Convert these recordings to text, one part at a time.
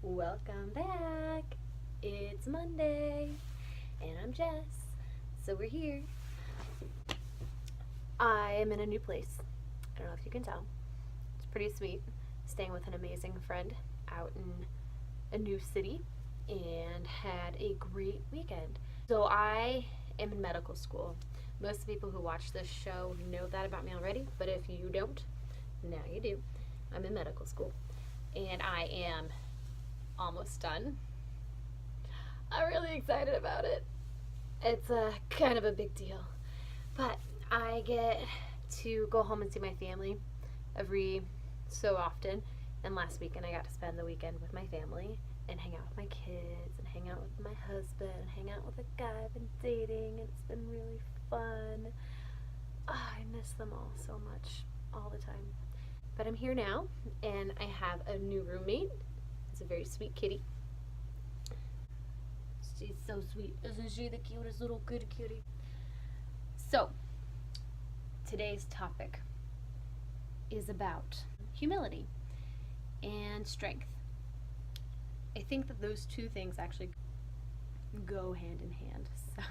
Welcome back. It's Monday, and I'm Jess. So we're here. I am in a new place. I don't know if you can tell. It's pretty sweet. Staying with an amazing friend out in a new city and had a great weekend. So I am in medical school. Most people who watch this show know that about me already, but if you don't, now you do. I'm in medical school, and I am almost done. I'm really excited about it. It's a kind of a big deal, but I get to go home and see my family every so often. And last weekend I got to spend the weekend with my family and hang out with my kids and hang out with my husband and hang out with a guy I've been dating, and it's been really fun. I miss them all so much all the time. But I'm here now, and I have a new roommate. It's a very sweet kitty. She's so sweet. Isn't she the cutest little good cutie? So, today's topic is about humility and strength. I think that those two things actually go hand in hand. So,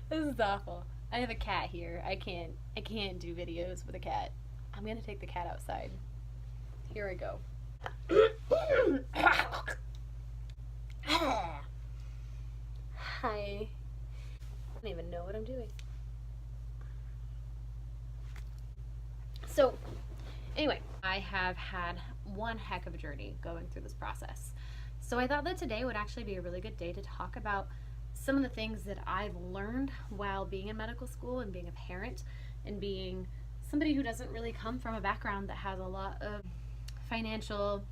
this is awful. I have a cat here. I can't do videos with a cat. I'm gonna take the cat outside. Here I go. Hi. I don't even know what I'm doing. So, anyway, I have had one heck of a journey going through this process. So I thought that today would actually be a really good day to talk about some of the things that I've learned while being in medical school and being a parent and being somebody who doesn't really come from a background that has a lot of financial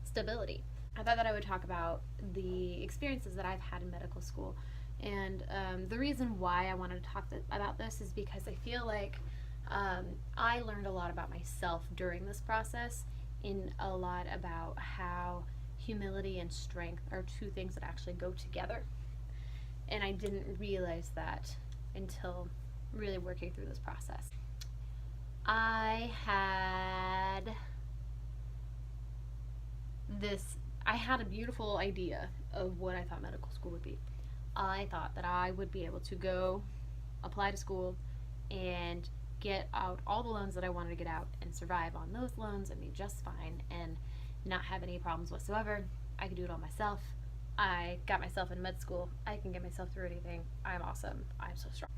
stability. I thought that I would talk about the experiences that I've had in medical school. And the reason why I wanted to talk about this is because I feel like I learned a lot about myself during this process, in a lot about how humility and strength are two things that actually go together. And I didn't realize that until really working through this process. I had a beautiful idea of what I thought medical school would be. I thought that I would be able to go apply to school and get out all the loans that I wanted to get out and survive on those loans and be just fine and not have any problems whatsoever. I could do it all myself. I got myself in med school. I can get myself through anything. I'm awesome. I'm so strong.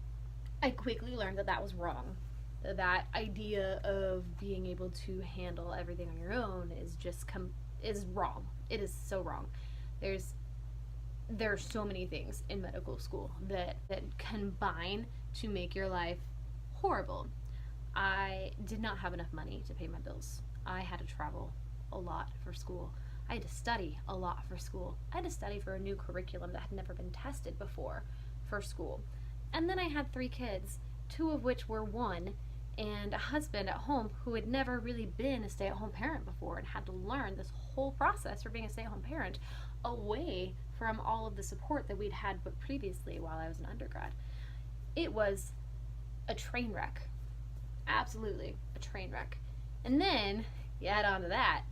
I quickly learned that that was wrong. That idea of being able to handle everything on your own is wrong. It is so wrong. There are so many things in medical school that combine to make your life horrible. I did not have enough money to pay my bills. I had to travel a lot for school. I had to study a lot for school. I had to study for a new curriculum that had never been tested before for school. And then I had 3 kids, 2 of which were 1, and a husband at home who had never really been a stay-at-home parent before and had to learn this whole process for being a stay-at-home parent away from all of the support that we'd had but previously while I was an undergrad. It was a train wreck. Absolutely a train wreck. And then you add on to that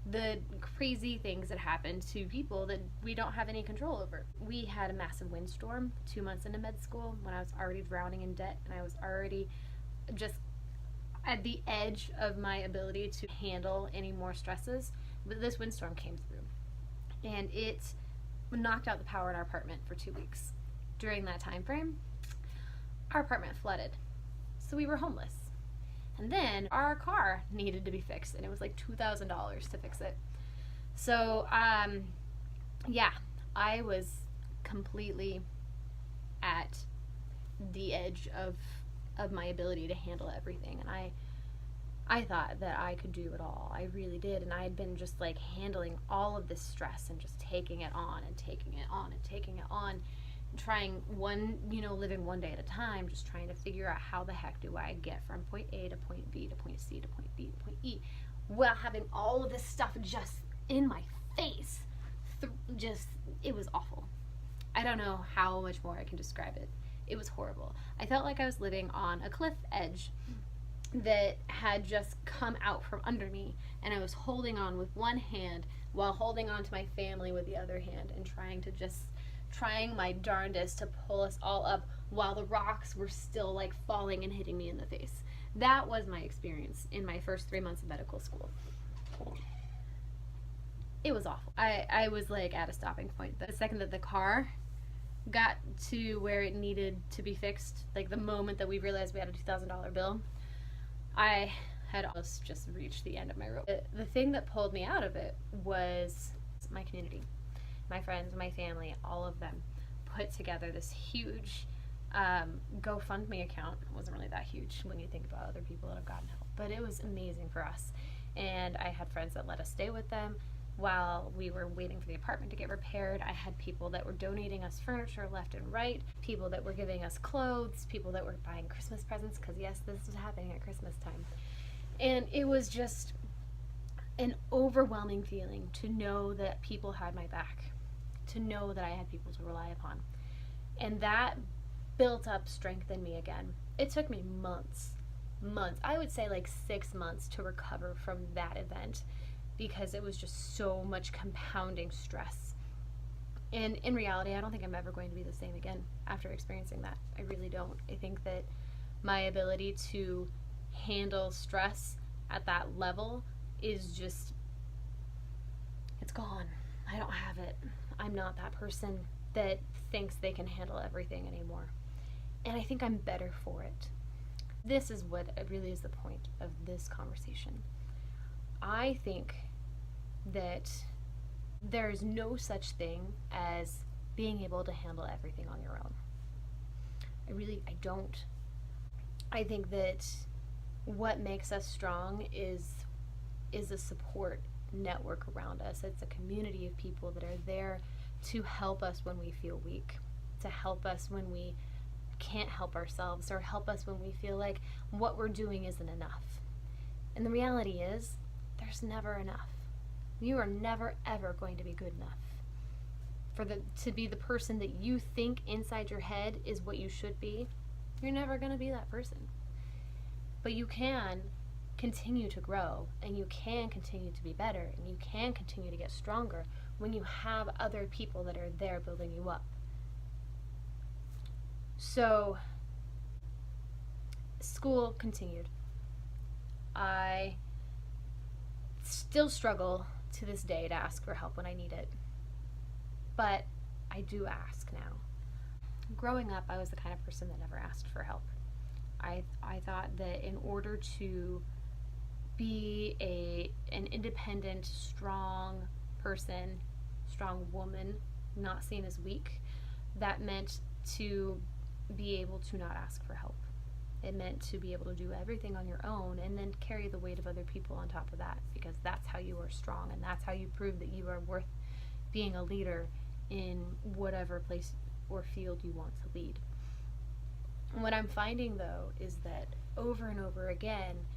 the crazy things that happened to people that we don't have any control over. We had a massive windstorm 2 months into med school when I was already drowning in debt and I was already just at the edge of my ability to handle any more stresses. But this windstorm came through and it knocked out the power in our apartment for 2 weeks. During that time frame, our apartment flooded, so we were homeless. And then our car needed to be fixed, and it was like $2,000 to fix it. So yeah, I was completely at the edge of my ability to handle everything, and I thought that I could do it all. I really did, and I had been just like handling all of this stress and just taking it on and taking it on and taking it on, trying living one day at a time, just trying to figure out how the heck do I get from point A to point B to point C to point B to point E, while having all of this stuff just in my face. It was awful. I don't know how much more I can describe it. It was horrible. I felt like I was living on a cliff edge. that had just come out from under me, and I was holding on with one hand while holding on to my family with the other hand and trying my darndest to pull us all up while the rocks were still like falling and hitting me in the face. That was my experience in my first 3 months of medical school. It was awful. I was like at a stopping point. The second that the car got to where it needed to be fixed, like the moment that we realized we had a $2,000 bill, I had almost just reached the end of my rope. The thing that pulled me out of it was my community. My friends, my family, all of them put together this huge GoFundMe account. It wasn't really that huge when you think about other people that have gotten help, but it was amazing for us. And I had friends that let us stay with them while we were waiting for the apartment to get repaired. I had people that were donating us furniture left and right, people that were giving us clothes, people that were buying Christmas presents, because yes, this was happening at Christmas time. And it was just an overwhelming feeling to know that people had my back, to know that I had people to rely upon. And that built up strength in me again. It took me months, I would say like 6 months to recover from that event, because it was just so much compounding stress. And in reality, I don't think I'm ever going to be the same again after experiencing that. I really don't. I think that my ability to handle stress at that level is just, it's gone. I don't have it. I'm not that person that thinks they can handle everything anymore. And I think I'm better for it. This is what really is the point of this conversation. I think that there's no such thing as being able to handle everything on your own. I don't. I think that what makes us strong is a support network around us. It's a community of people that are there to help us when we feel weak, to help us when we can't help ourselves, or help us when we feel like what we're doing isn't enough. And the reality is, there's never enough. You are never ever going to be good enough. To be the person that you think inside your head is what you should be, you're never going to be that person. But you can continue to grow, and you can continue to be better, and you can continue to get stronger when you have other people that are there building you up. So, school continued. I still struggle to this day to ask for help when I need it, but I do ask now. Growing up, I was the kind of person that never asked for help. I thought that in order to be an independent, strong person, strong woman, not seen as weak, that meant to be able to not ask for help. It meant to be able to do everything on your own and then carry the weight of other people on top of that, because that's how you are strong, and that's how you prove that you are worth being a leader in whatever place or field you want to lead. What I'm finding, though, is that over and over again,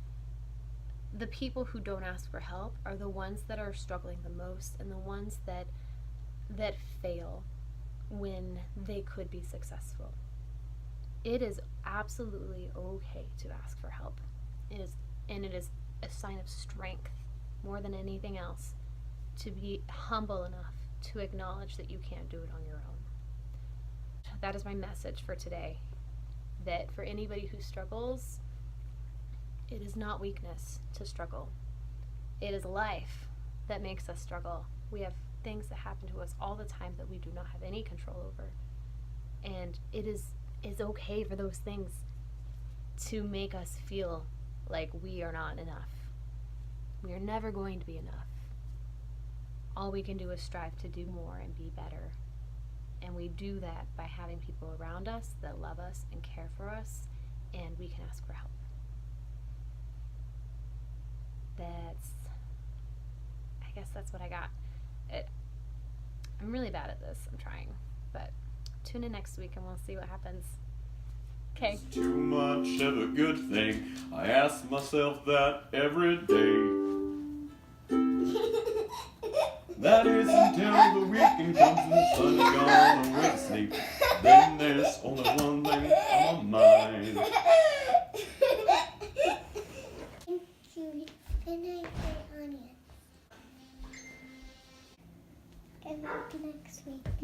the people who don't ask for help are the ones that are struggling the most, and the ones that fail when they could be successful. It is absolutely okay to ask for help. It is a sign of strength more than anything else to be humble enough to acknowledge that you can't do it on your own. That is my message for today. That for anybody who struggles, it is not weakness to struggle. It is life that makes us struggle. We have things that happen to us all the time that we do not have any control over. And it is okay for those things to make us feel like we are not enough. We are never going to be enough. All we can do is strive to do more and be better. And we do that by having people around us that love us and care for us, and we can ask for help. I guess that's what I got. I'm really bad at this. I'm trying. But tune in next week and we'll see what happens. Okay. Too much of a good thing. I ask myself that every day. That is until the weekend comes and the sun is gone away to sleep. Then there's only one thing on my mind. onions. Get back next week.